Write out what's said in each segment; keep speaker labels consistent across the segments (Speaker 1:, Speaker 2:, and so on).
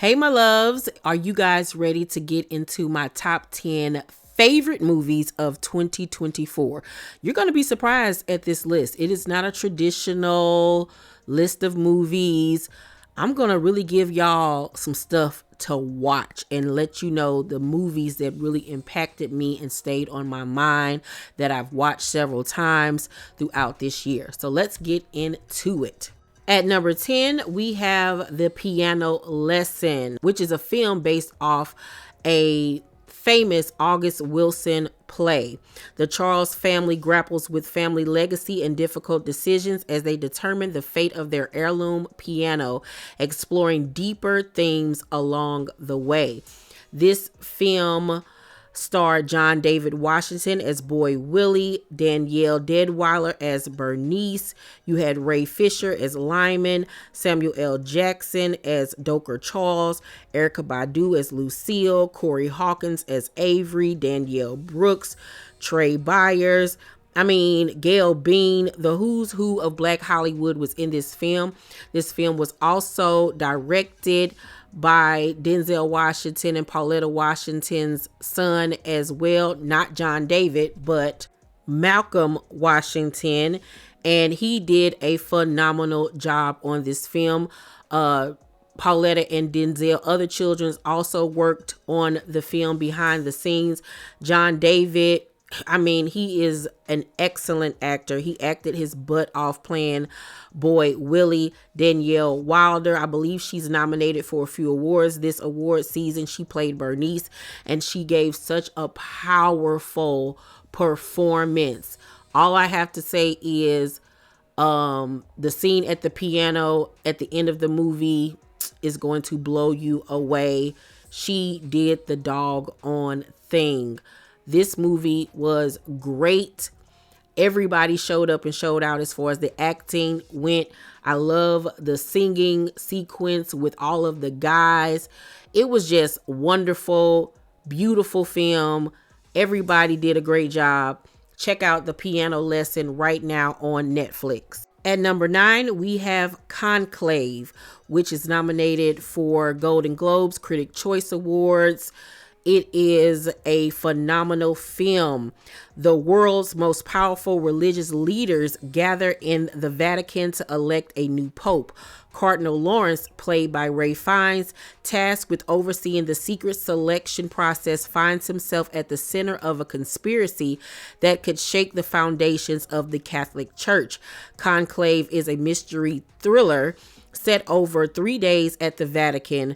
Speaker 1: Hey, my loves, are you guys ready to get into my top 10 favorite movies of 2024? You're going to be surprised at this list. It is not a traditional list of movies. I'm going to really give y'all some stuff to watch and let you know the movies that really impacted me and stayed on my mind that I've watched several times throughout this year. So let's get into it. At number 10, we have The Piano Lesson, which is a film based off a famous August Wilson play. The Charles family grapples with family legacy and difficult decisions as they determine the fate of their heirloom piano, exploring deeper themes along the way. This film starred John David Washington as Boy Willie, Danielle Deadweiler as Bernice. You had Ray Fisher as Lyman, Samuel L. Jackson as Doker Charles, Erykah Badu as Lucille, Corey Hawkins as Avery, Danielle Brooks, Trey Byers. Gail Bean, the who's who of Black Hollywood was in this film. This film was also directed by Denzel Washington and Pauletta Washington's son as well. Not John David, but Malcolm Washington. And he did a phenomenal job on this film. Pauletta and Denzel, other children, also worked on the film behind the scenes. John David, he is an excellent actor. He acted his butt off playing Boy Willie. Danielle Wilder, I believe she's nominated for a few awards this award season. She played Bernice, and she gave such a powerful performance. All I have to say is the scene at the piano at the end of the movie is going to blow you away. She did the doggone thing. This movie was great. Everybody showed up and showed out as far as the acting went. I love the singing sequence with all of the guys. It was just wonderful, beautiful film. Everybody did a great job. Check out The Piano Lesson right now on Netflix. At number 9, we have Conclave, which is nominated for Golden Globes, Critic Choice Awards. It is a phenomenal film. The world's most powerful religious leaders gather in the Vatican to elect a new pope. Cardinal Lawrence, played by Ray Fiennes, tasked with overseeing the secret selection process, finds himself at the center of a conspiracy that could shake the foundations of the Catholic Church. Conclave is a mystery thriller set over 3 days at the Vatican.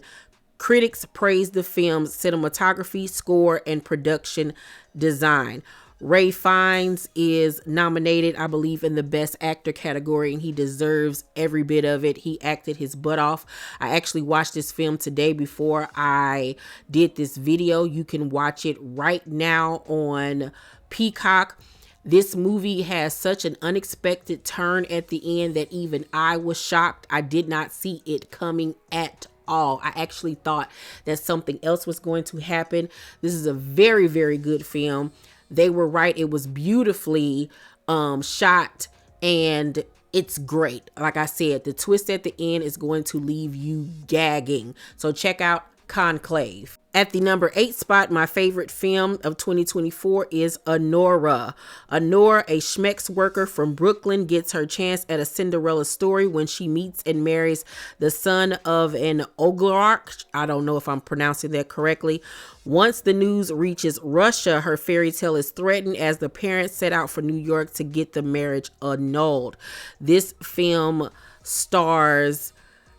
Speaker 1: Critics praised the film's cinematography, score, and production design. Ray Fiennes is nominated, I believe, in the Best Actor category, and he deserves every bit of it. He acted his butt off. I actually watched this film today before I did this video. You can watch it right now on Peacock. This movie has such an unexpected turn at the end that even I was shocked. I did not see it coming at all. I actually thought that something else was going to happen. This is a very, very good film. They were right. It was beautifully shot, and it's great. Like I said, the twist at the end is going to leave you gagging. So check out Conclave. At the number 8 spot, my favorite film of 2024 is Anora. Anora, a Schmex worker from Brooklyn, gets her chance at a Cinderella story when she meets and marries the son of an oligarch. I don't know if I'm pronouncing that correctly. Once the news reaches Russia, her fairy tale is threatened as the parents set out for New York to get the marriage annulled. This film stars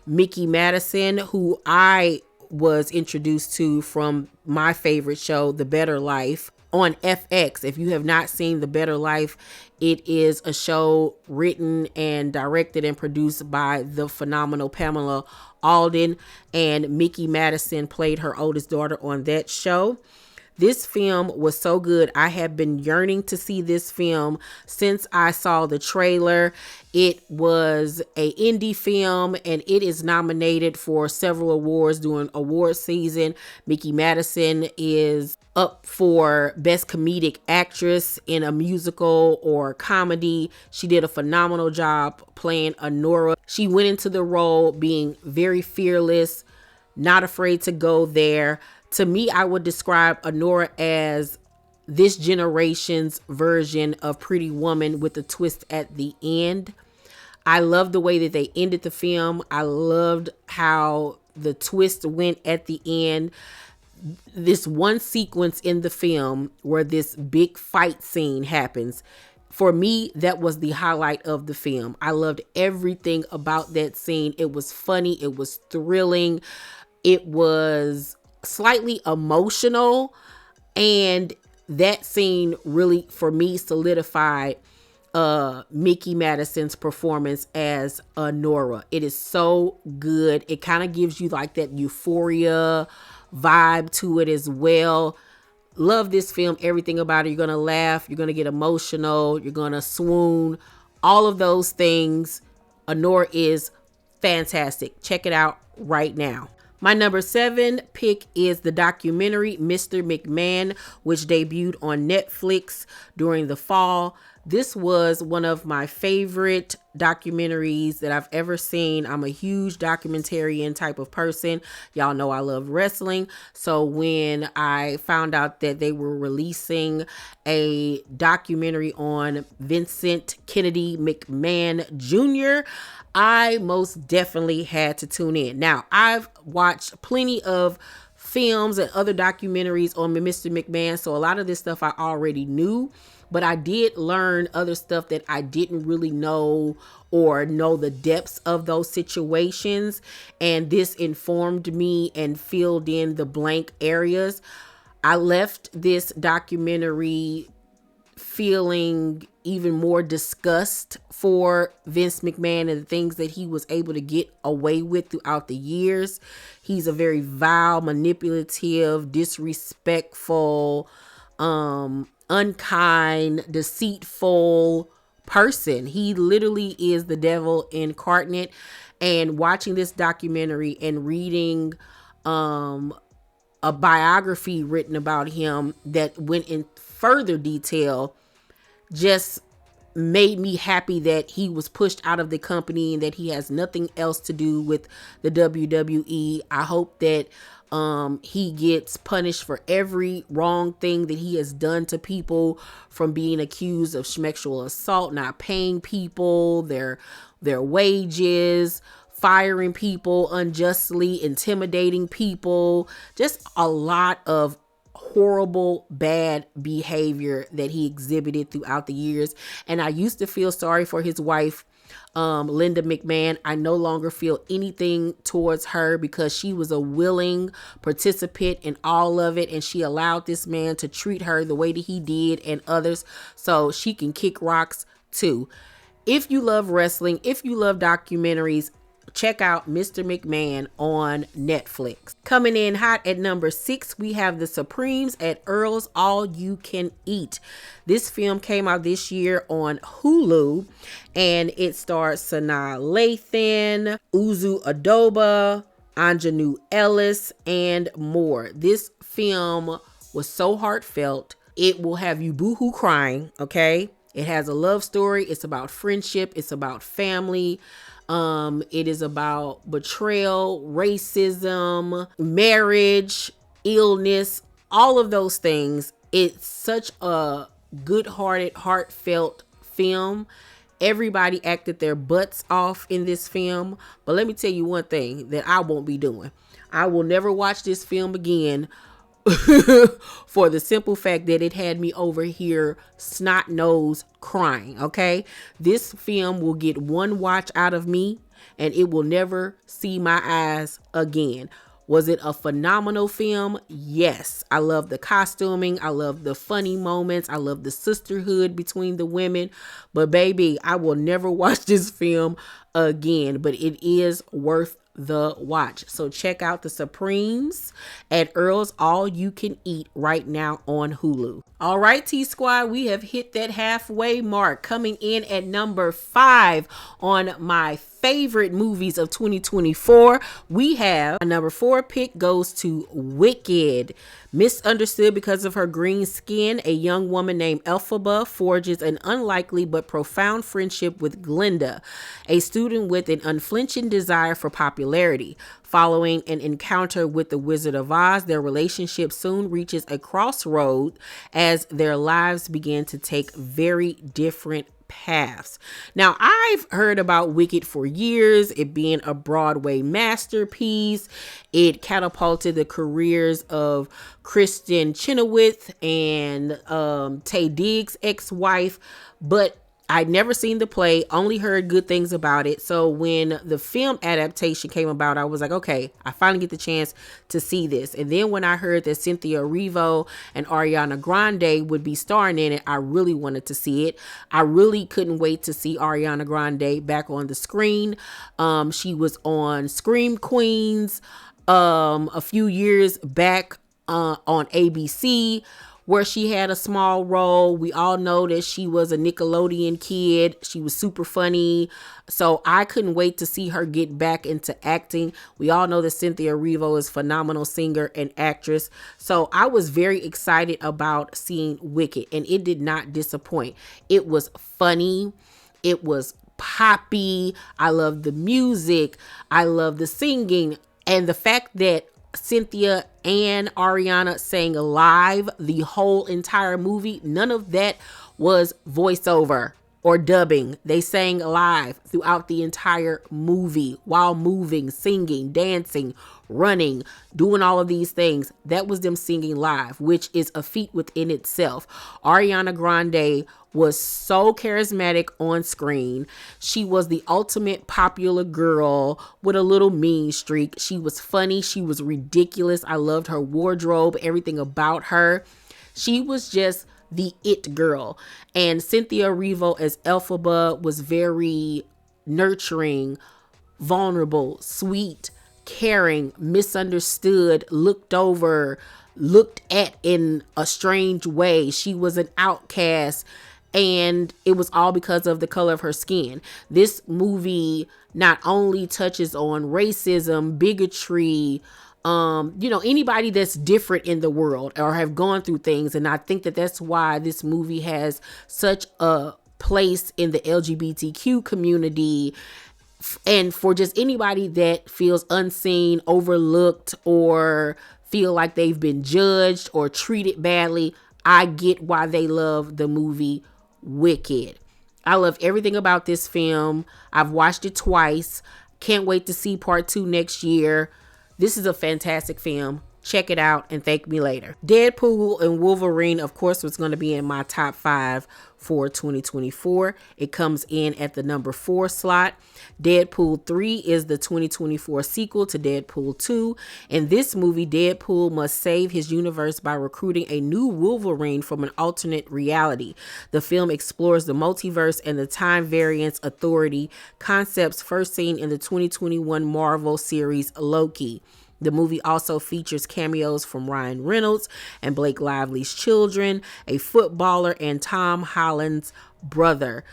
Speaker 1: Mickey Madison, who I was introduced to from my favorite show, The Better Life, on FX. If you have not seen The Better Life, it is a show written and directed and produced by the phenomenal Pamela Alden, and Mickey Madison played her oldest daughter on that show. This film was so good. I have been yearning to see this film since I saw the trailer. It was an indie film, and it is nominated for several awards during award season. Mickey Madison is up for Best Comedic Actress in a musical or comedy. She did a phenomenal job playing Anora. She went into the role being very fearless, Not afraid to go there. To me, I would describe Anora as this generation's version of Pretty Woman with a twist at the end. I love the way that they ended the film. I loved how the twist went at the end. This one sequence in the film where this big fight scene happens, for me, that was the highlight of the film. I loved everything about that scene. It was funny. It was thrilling. It was slightly emotional. And that scene really, for me, solidified Mickey Madison's performance as Anora. It is so good. It kind of gives you like that euphoria vibe to it as well. Love this film. Everything about it. You're going to laugh. You're going to get emotional. You're going to swoon. All of those things. Anora is fantastic. Check it out right now. My number 7 pick is the documentary Mr. McMahon, which debuted on Netflix during the fall. This was one of my favorite documentaries that I've ever seen. I'm a huge documentarian type of person. Y'all know I love wrestling. So when I found out that they were releasing a documentary on Vincent Kennedy McMahon Jr., I most definitely had to tune in. Now, I've watched plenty of films and other documentaries on Mr. McMahon, so a lot of this stuff I already knew, but I did learn other stuff that I didn't really know or know the depths of those situations, and this informed me and filled in the blank areas. I left this documentary feeling even more disgust for Vince McMahon and the things that he was able to get away with throughout the years. He's a very vile, manipulative, disrespectful, unkind, deceitful person. He literally is the devil incarnate. And watching this documentary and reading a biography written about him that went in further detail just made me happy that he was pushed out of the company and that he has nothing else to do with the WWE. I hope that he gets punished for every wrong thing that he has done to people, from being accused of sexual assault, not paying people their wages, firing people unjustly, intimidating people, just a lot of horrible, bad behavior that he exhibited throughout the years. And I used to feel sorry for his wife, Linda McMahon. I no longer feel anything towards her because she was a willing participant in all of it, and she allowed this man to treat her the way that he did and others, so she can kick rocks too. If you love wrestling, if you love documentaries, check out Mr. McMahon on Netflix. Coming in hot at number 6, we have The Supremes at Earl's All You Can Eat. This film came out this year on Hulu, and it stars Sanaa Lathan, Uzu Adoba, Anjanou Ellis, and more. This film was so heartfelt. It will have you boohoo crying, okay? It has a love story. It's about friendship. It's about family. It is about betrayal, racism, marriage, illness, all of those things. It's such a good-hearted, heartfelt film. Everybody acted their butts off in this film. But let me tell you one thing that I won't be doing. I will never watch this film again for the simple fact that it had me over here snot nose crying. Okay, this film will get one watch out of me and it will never see my eyes again. Was it a phenomenal film? Yes. I love the costuming. I love the funny moments. I love the sisterhood between the women. But baby, I will never watch this film again. But it is worth the watch. So check out The Supremes at Earl's All You Can Eat right now on Hulu. All right, T Squad, we have hit that halfway mark. Coming in at number 5 on my favorite movies of 2024, we have a number 4 pick goes to Wicked. Misunderstood because of her green skin, a young woman named Elphaba forges an unlikely but profound friendship with Glinda, a student with an unflinching desire for popularity popularity. Following an encounter with the Wizard of Oz, their relationship soon reaches a crossroad as their lives begin to take very different paths. Now, I've heard about Wicked for years, it being a Broadway masterpiece. It catapulted the careers of Kristen Chenoweth and Taye Diggs' ex-wife, but I'd never seen the play, only heard good things about it. So when the film adaptation came about, I was like, okay, I finally get the chance to see this. And then when I heard that Cynthia Erivo and Ariana Grande would be starring in it, I really wanted to see it. I really couldn't wait to see Ariana Grande back on the screen. She was on Scream Queens a few years back on ABC, where she had a small role. We all know that she was a Nickelodeon kid. She was super funny. So I couldn't wait to see her get back into acting. We all know that Cynthia Erivo is a phenomenal singer and actress. So I was very excited about seeing Wicked, and it did not disappoint. It was funny. It was poppy. I love the music. I love the singing. And the fact that Cynthia and Ariana sang live the whole entire movie, none of that was voiceover or dubbing. They sang live throughout the entire movie while moving, singing, dancing, running, doing all of these things. That was them singing live, which is a feat within itself. Ariana Grande was so charismatic on screen. She was the ultimate popular girl with a little mean streak. She was funny. She was ridiculous. I loved her wardrobe, everything about her. She was just the it girl. And Cynthia Erivo as Elphaba was very nurturing, vulnerable, sweet, caring, misunderstood, looked over, looked at in a strange way. She was an outcast, and it was all because of the color of her skin. This movie not only touches on racism, bigotry, anybody that's different in the world or have gone through things. And I think that that's why this movie has such a place in the LGBTQ community, and for just anybody that feels unseen, overlooked, or feel like they've been judged or treated badly. I get why they love the movie Wicked. I love everything about this film. I've watched it twice. Can't wait to see part 2 next year. This is a fantastic film. Check it out and thank me later. Deadpool and Wolverine, of course, was going to be in my top 5 for 2024. It comes in at the number 4 slot. Deadpool 3 is the 2024 sequel to Deadpool 2. In this movie, Deadpool must save his universe by recruiting a new Wolverine from an alternate reality. The film explores the multiverse and the time variance authority concepts first seen in the 2021 Marvel series Loki. The movie also features cameos from Ryan Reynolds and Blake Lively's children, a footballer, and Tom Holland's brother.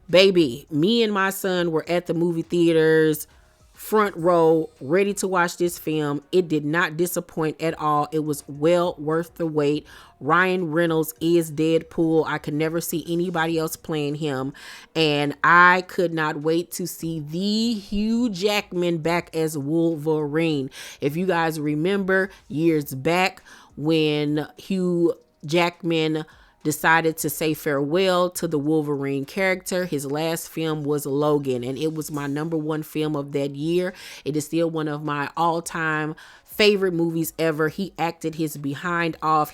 Speaker 1: Baby, me and my son were at the movie theaters, front row, ready to watch this film. It did not disappoint at all. It was well worth the wait. Ryan Reynolds is Deadpool. I could never see anybody else playing him. And I could not wait to see the Hugh Jackman back as Wolverine. If you guys remember years back when Hugh Jackman decided to say farewell to the Wolverine character, his last film was Logan, and it was my number 1 film of that year. It is still one of my all-time favorite movies ever. He acted his behind off.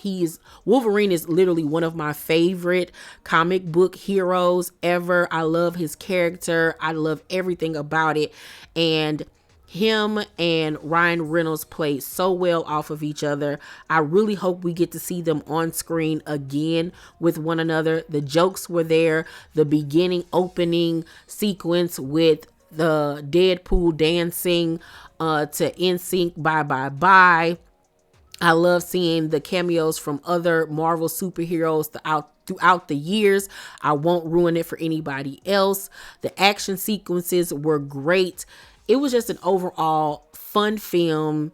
Speaker 1: Wolverine is literally one of my favorite comic book heroes ever. I love his character. I love everything about it. And him and Ryan Reynolds played so well off of each other. I really hope we get to see them on screen again with one another. The jokes were there. The beginning opening sequence with the Deadpool dancing to NSYNC Bye Bye Bye. I love seeing the cameos from other Marvel superheroes throughout the years. I won't ruin it for anybody else. The action sequences were great. It was just an overall fun film.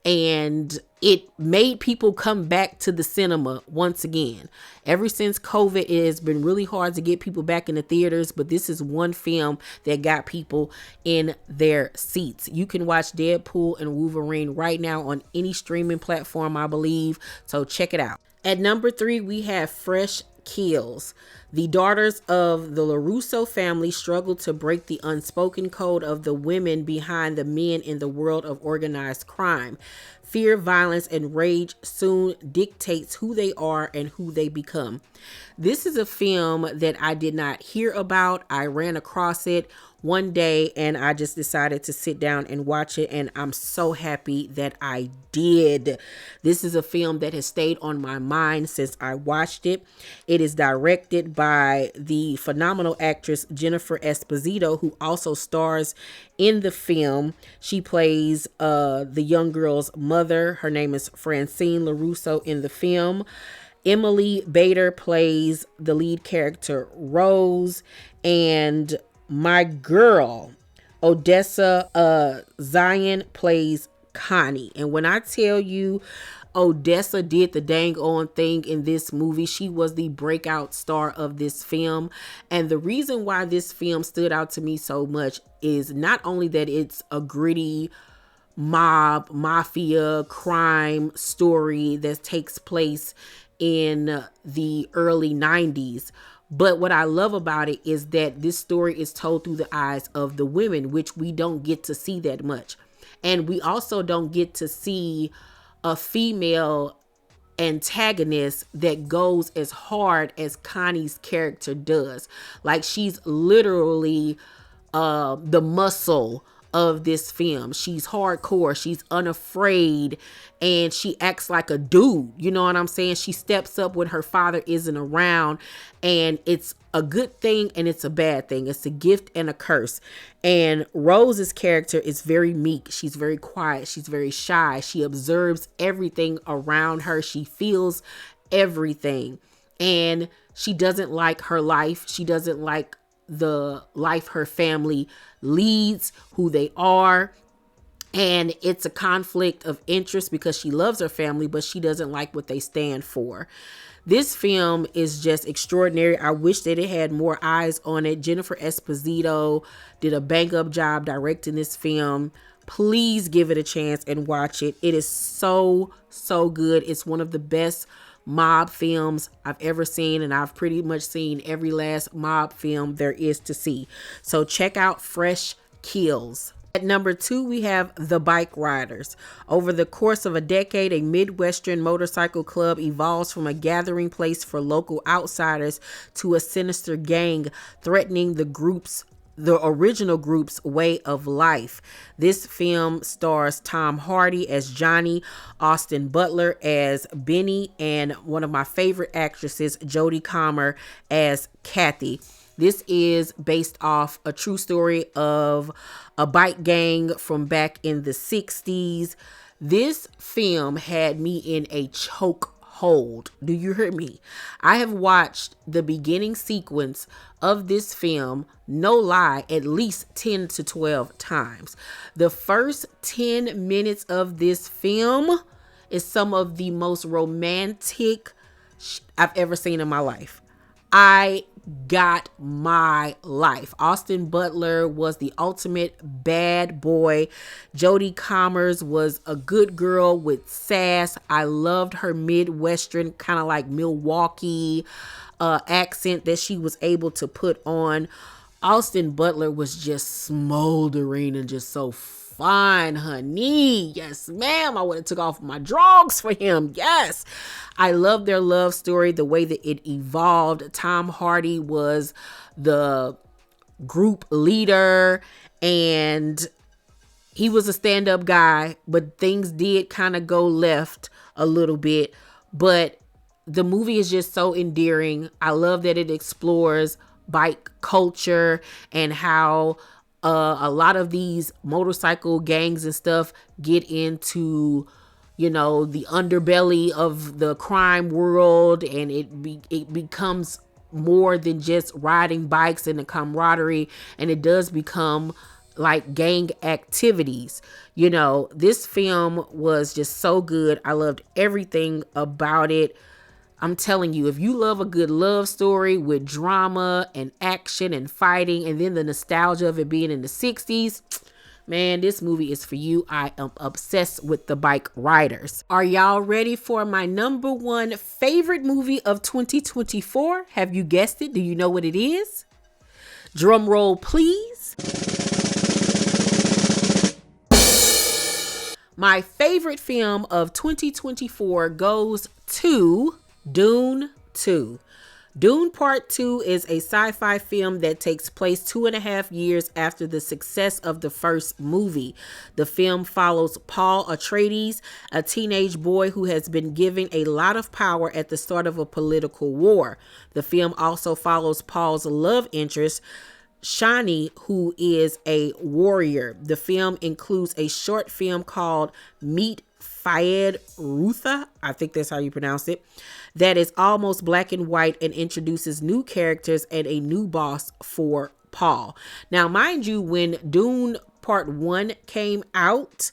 Speaker 1: and it made people come back to the cinema once again. Ever since COVID, it has been really hard to get people back in the theaters, but this is one film that got people in their seats. You can watch Deadpool and Wolverine right now on any streaming platform, I believe, so check it out. At number 3, we have Fresh Kills. The daughters of the LaRusso family struggle to break the unspoken code of the women behind the men in the world of organized crime. Fear, violence, and rage soon dictates who they are and who they become. This is a film that I did not hear about. I ran across it one day and I just decided to sit down and watch it, and I'm so happy that I did. This is a film that has stayed on my mind since I watched it. It is directed by the phenomenal actress Jennifer Esposito, who also stars in the film. She plays the young girl's mother. Her name is Francine LaRusso in the film. Emily Bader plays the lead character Rose, and my girl Odessa Zion plays Connie. And when I tell you Odessa did the dang on thing in this movie, she was the breakout star of this film. And the reason why this film stood out to me so much is not only that it's a gritty mafia crime story that takes place in the early 90s, but what I love about it is that this story is told through the eyes of the women, which we don't get to see that much. And we also don't get to see a female antagonist that goes as hard as Connie's character does. Like, she's literally the muscle of this film. She's hardcore, she's unafraid, and she acts like a dude. You know what I'm saying? She steps up when her father isn't around, and it's a good thing and it's a bad thing. It's a gift and a curse. And Rose's character is very meek. She's very quiet. She's very shy. She observes everything around her. She feels everything, and she doesn't like her life. She doesn't like the life her family leads, who they are. And it's a conflict of interest because she loves her family, but she doesn't like what they stand for. This film is just extraordinary. I wish that it had more eyes on it. Jennifer Esposito did a bang up job directing this film. Please give it a chance and watch it. It is so good. It's one of the best mob films I've ever seen, and I've pretty much seen every last mob film there is to see. So check out Fresh Kills. At number 2, we have The Bike Riders. Over the course of a decade, a Midwestern motorcycle club evolves from a gathering place for local outsiders to a sinister gang threatening the original group's way of life. This film stars Tom Hardy as Johnny, Austin Butler as Benny, and one of my favorite actresses, Jodie Comer, as Kathy. This is based off a true story of a bike gang from back in the 60s. This film had me in a chokehold. Do you hear me? I have watched the beginning sequence of this film, no lie, at least 10 to 12 times. The first 10 minutes of this film is some of the most romantic I've ever seen in my life. I got my life. Austin Butler was the ultimate bad boy. Jodie Comer was a good girl with sass. I loved her Midwestern, kind of like Milwaukee accent that she was able to put on. Austin Butler was just smoldering and just so fine, honey. Yes, ma'am. I would have took off my drugs for him. Yes. I love their love story, the way that it evolved. Tom Hardy was the group leader, and he was a stand-up guy, but things did kind of go left a little bit. But the movie is just so endearing. I love that it explores bike culture and how a lot of these motorcycle gangs and stuff get into, you know, the underbelly of the crime world, and it becomes more than just riding bikes and the camaraderie, and it does become like gang activities. You know, this film was just so good. I loved everything about it. I'm telling you, if you love a good love story with drama and action and fighting, and then the nostalgia of it being in the 60s, man, this movie is for you. I am obsessed with the bike riders. Are y'all ready for my number one favorite movie of 2024? Have you guessed it? Do you know what it is? Drum roll, please. My favorite film of 2024 goes to Dune 2. Dune Part 2 is a sci-fi film that takes place 2.5 years after the success of the first movie. The film follows Paul Atreides, a teenage boy who has been given a lot of power at the start of a political war. The film also follows Paul's love interest, Shani, who is a warrior. The film includes a short film called Meet Fayed Rutha, I think that's how you pronounce it, that is almost black and white and introduces new characters and a new boss for Paul. Now, mind you, when Dune Part 1 came out,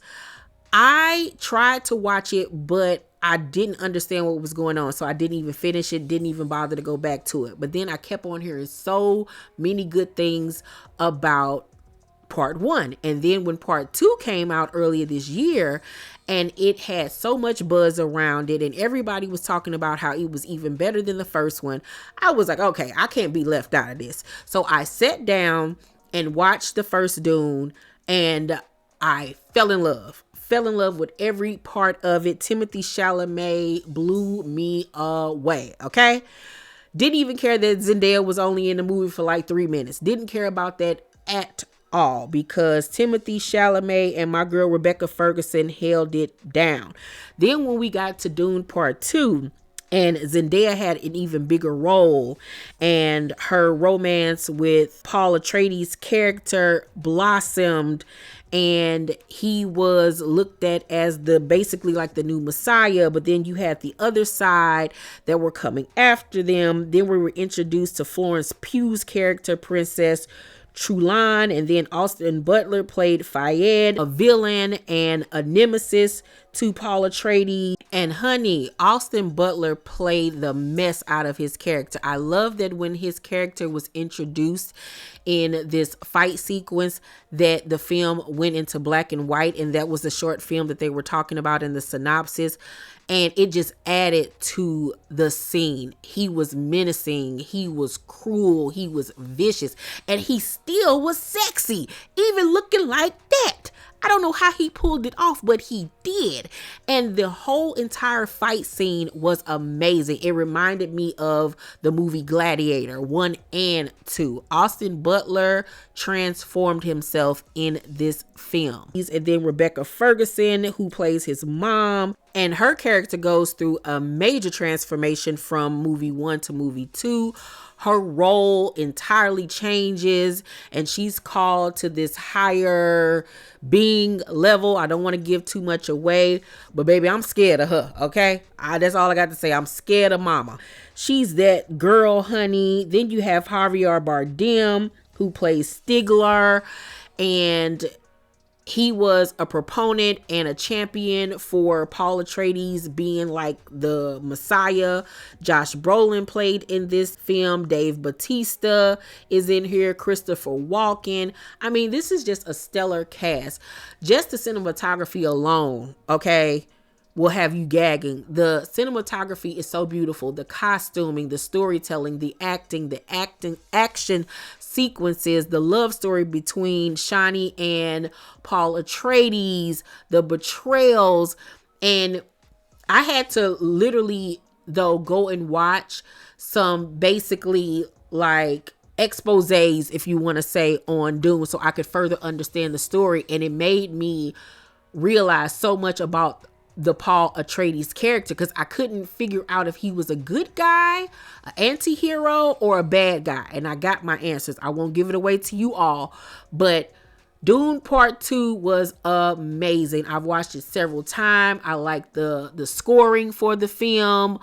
Speaker 1: I tried to watch it, but I didn't understand what was going on. So I didn't even finish it, didn't even bother to go back to it. But then I kept on hearing so many good things about Part 1. And then when Part 2 came out earlier this year, and it had so much buzz around it, and everybody was talking about how it was even better than the first one, I was like, okay, I can't be left out of this. So I sat down and watched the first Dune, and I fell in love with every part of it. Timothée Chalamet blew me away. Okay. Didn't even care that Zendaya was only in the movie for like 3 minutes. Didn't care about that at all, because Timothée Chalamet and my girl Rebecca Ferguson held it down. Then when we got to Dune Part 2, and Zendaya had an even bigger role, and her romance with Paul Atreides' character blossomed, and he was looked at as the basically like the new Messiah. But then you had the other side that were coming after them. Then we were introduced to Florence Pugh's character, Princess Trulan, and then Austin Butler played Fayed, a villain and a nemesis to Paul Atreides. And honey, Austin Butler played the mess out of his character. I love that when his character was introduced in this fight sequence, that the film went into black and white, and that was the short film that they were talking about in the synopsis. And it just added to the scene. He was menacing, he was cruel, he was vicious, and he still was sexy, even looking like that. I don't know how he pulled it off, but he did. And the whole entire fight scene was amazing. It reminded me of the movie Gladiator 1 and 2. Austin Butler transformed himself in this film. And then Rebecca Ferguson, who plays his mom, and her character goes through a major transformation from movie 1 to movie 2. Her role entirely changes, and she's called to this higher being level. I don't want to give too much away, but baby, I'm scared of her. Okay. That's all I got to say. I'm scared of mama. She's that girl, honey. Then you have Javier Bardem, who plays Stigler, and he was a proponent and a champion for Paul Atreides being like the Messiah. Josh Brolin played in this film. Dave Bautista is in here. Christopher Walken. I mean, this is just a stellar cast. Just the cinematography alone, okay, will have you gagging. The cinematography is so beautiful. The costuming, the storytelling, the action sequences, the love story between Shani and Paul Atreides, the betrayals. And I had to literally, though, go and watch some basically like exposés, if you want to say, on Dune, so I could further understand the story. And it made me realize so much about the Paul Atreides character, because I couldn't figure out if he was a good guy, an anti-hero, or a bad guy. And I got my answers. I won't give it away to you all, but Dune Part 2 was amazing. I've watched it several times. I like the scoring for the film.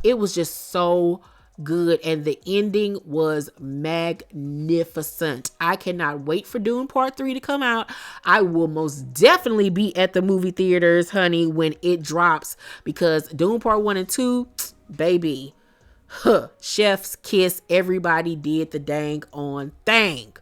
Speaker 1: It was just so good, and the ending was magnificent. I cannot wait for Dune Part 3 to come out. I will most definitely be at the movie theaters, honey, when it drops, because Dune Part 1 and 2, baby, chef's kiss. Everybody did the dang on thing.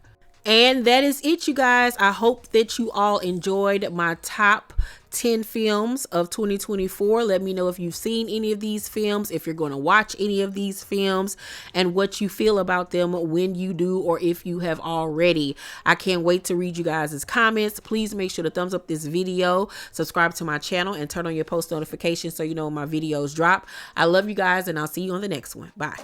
Speaker 1: And that is it, you guys. I hope that you all enjoyed my top 10 films of 2024. Let me know if you've seen any of these films, if you're going to watch any of these films, and what you feel about them when you do, or if you have already. I can't wait to read you guys' comments. Please make sure to thumbs up this video, subscribe to my channel, and turn on your post notifications so you know when my videos drop. I love you guys, and I'll see you on the next one. Bye.